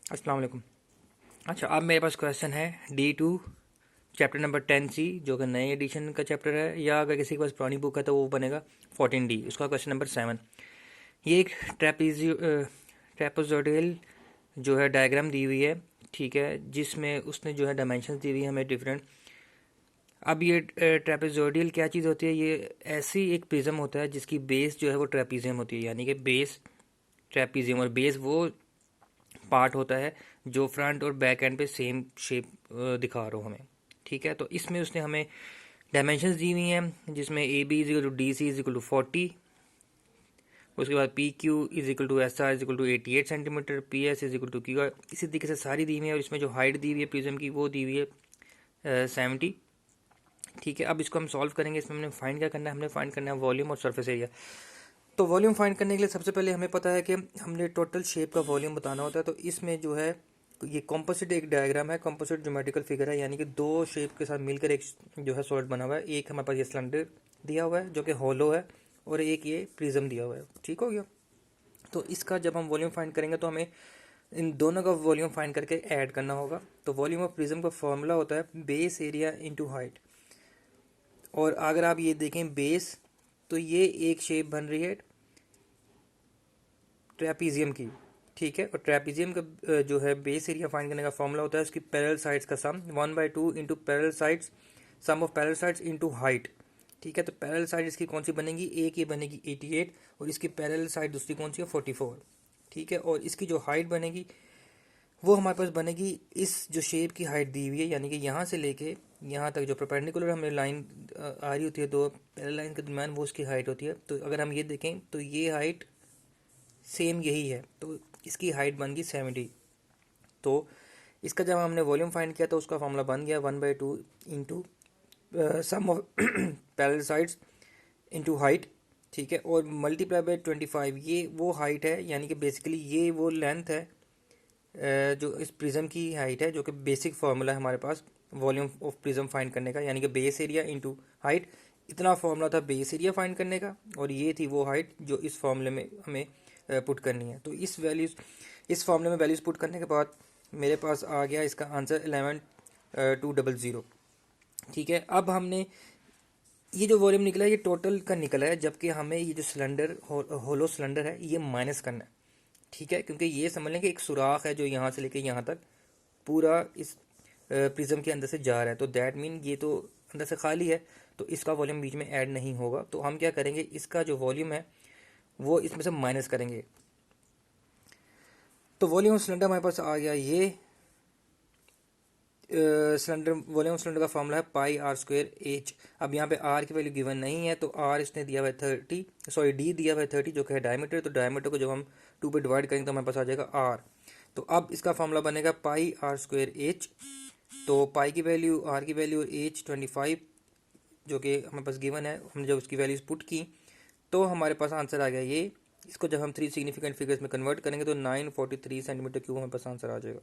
अस्सलाम वालेकुम। अच्छा, अब मेरे पास क्वेश्चन है D2 चैप्टर नंबर 10C, जो कि नए एडिशन का चैप्टर है, या अगर किसी के पास पुरानी बुक है तो वो बनेगा 14D। उसका क्वेश्चन नंबर 7। ये एक ट्रेपेजोइडल जो है डायग्राम दी हुई है, ठीक है, जिसमें उसने जो है डायमेंशंस दी हुई है हमें डिफरेंट। अब ये ट्रेपेजोइडल क्या चीज़ होती है? ये ऐसी एक प्रिज्म होता है जिसकी बेस जो है वो ट्रेपीजियम होती है, यानी कि बेस ट्रेपीजियम, और बेस वो पार्ट होता है जो फ्रंट और बैक एंड पे सेम शेप दिखा रहा हो हमें, ठीक है। तो इसमें उसने हमें डायमेंशंस दी हुई हैं, जिसमें A B is equal to D C is equal to 40, उसके बाद P Q is equal to S R is equal to 88 centimetre, P S is equal to Q R, इसी तरीके से सारी दी हुई है। और इसमें जो हाइट दी हुई है प्रिज्म की वो दी हुई है 70, ठीक है। अब इसको हम सॉल्व करेंगे। इसमें हमने फाइंड क्या करना है? हमने फाइंड करना है वॉल्यूम और सरफेस एरिया। तो वॉल्यूम फाइंड करने के लिए सबसे पहले हमें पता है कि हमने टोटल शेप का वॉल्यूम बताना होता है। तो इसमें जो है ये कॉम्पोजिट एक डायग्राम है, कॉम्पोजिट ज्योमेट्रिकल फिगर है, यानी कि दो शेप के साथ मिलकर एक जो है सॉलिड बना हुआ है। एक हमारे पास ये सिलेंडर दिया हुआ है जो कि हॉलो है, और एक ये प्रिज्म दिया हुआ है, ठीक हो गया। तो इसका जब हम वॉल्यूम फाइंड करेंगे तो हमें इन दोनों का वॉल्यूम फाइंड करके ऐड करना होगा। तो वॉल्यूम ऑफ प्रिज्म का फॉर्मूला होता है बेस एरिया इंटू हाइट। और अगर आप ये देखें बेस, तो ये एक शेप बन रही है ट्रेपीजियम की, ठीक है। और ट्रेपीजियम का जो है बेस एरिया फाइंड करने का फॉर्मूला होता है उसकी पैरेलल साइड्स का sum 1/2 into parallel sides, sum of parallel sides into height, ठीक है। तो पैरेलल साइड इसकी कौन सी बनेगी? एक ये बनेगी 88, और इसकी पैरेलल साइड दूसरी कौन सी है? 44, ठीक है। और इसकी जो हाइट बनेगी वो हमारे पास बनेगी इस जो शेप की हाइट दी हुई है, यानी कि यहाँ से लेके यहाँ तक जो परपेंडिकुलर हमें लाइन आ रही होती है दो पैरेलल लाइन के दरम्यान, वो उसकी हाइट होती है। तो अगर हम ये देखें तो ये हाइट सेम यही है, तो इसकी हाइट बन गई 70। तो इसका जब हमने वॉल्यूम फाइंड किया तो उसका फॉर्मूला बन गया 1/2 into sum of parallel sides into height, ठीक है। और मल्टीप्लाई बाय 25, ये वो हाइट है, यानी कि बेसिकली ये वो लेंथ है जो इस प्रिज्म की हाइट है, जो कि बेसिक फार्मूला है हमारे पास वॉल्यूम ऑफ प्रिज्म फाइंड करने का, यानी कि बेस एरिया इंटू हाइट। इतना फार्मूला था बेस एरिया फाइंड करने का, और ये थी वो हाइट जो इस फार्मूले में हमें पुट करनी है। तो इस फार्मूले में वैल्यूज़ पुट करने के बाद मेरे पास आ गया इसका आंसर 11,200, ठीक है। अब हमने ये जो वॉल्यूम निकला है ये टोटल का निकला है, जबकि हमें ये जो सिलेंडर होलो सिलेंडर है ये माइनस करना है, ठीक है। क्योंकि ये समझ लें कि एक सुराख है जो यहाँ से लेके यहाँ तक पूरा इस प्रिज्म के अंदर से जा रहा है। तो दैट मीन ये तो अंदर से खाली है, तो इसका वॉल्यूम बीच में ऐड नहीं होगा। तो हम क्या करेंगे, इसका जो वॉल्यूम है वो इसमें से माइनस करेंगे। तो वॉल्यूम ऑफ सिलेंडर हमारे पास आ गया ये सिलेंडर, वॉल्यूम ऑफ सिलेंडर का फॉर्मूला है पाई आर स्क्वायर एच। अब यहाँ पे आर की वैल्यू गिवन नहीं है, तो आर इसने दिया हुआ है 30, सॉरी डी दिया हुआ है 30 जो कि है डायमीटर। तो डायमीटर को जब हम 2 पे डिवाइड करेंगे तो हमारे पास आ जाएगा आर। तो अब इसका फॉर्मूला बनेगा पाई आर स्क्वायर एच। तो पाई की वैल्यू, आर की वैल्यू और एच 25 जो कि हमारे पास गिवन है, हमने जब उसकी वैल्यूज पुट की तो हमारे पास आंसर आ गया ये। इसको जब हम 3 सिग्निफिकेंट फिगर्स में कन्वर्ट करेंगे तो 943 सेंटीमीटर क्यूब हमारे पास आंसर आ जाएगा।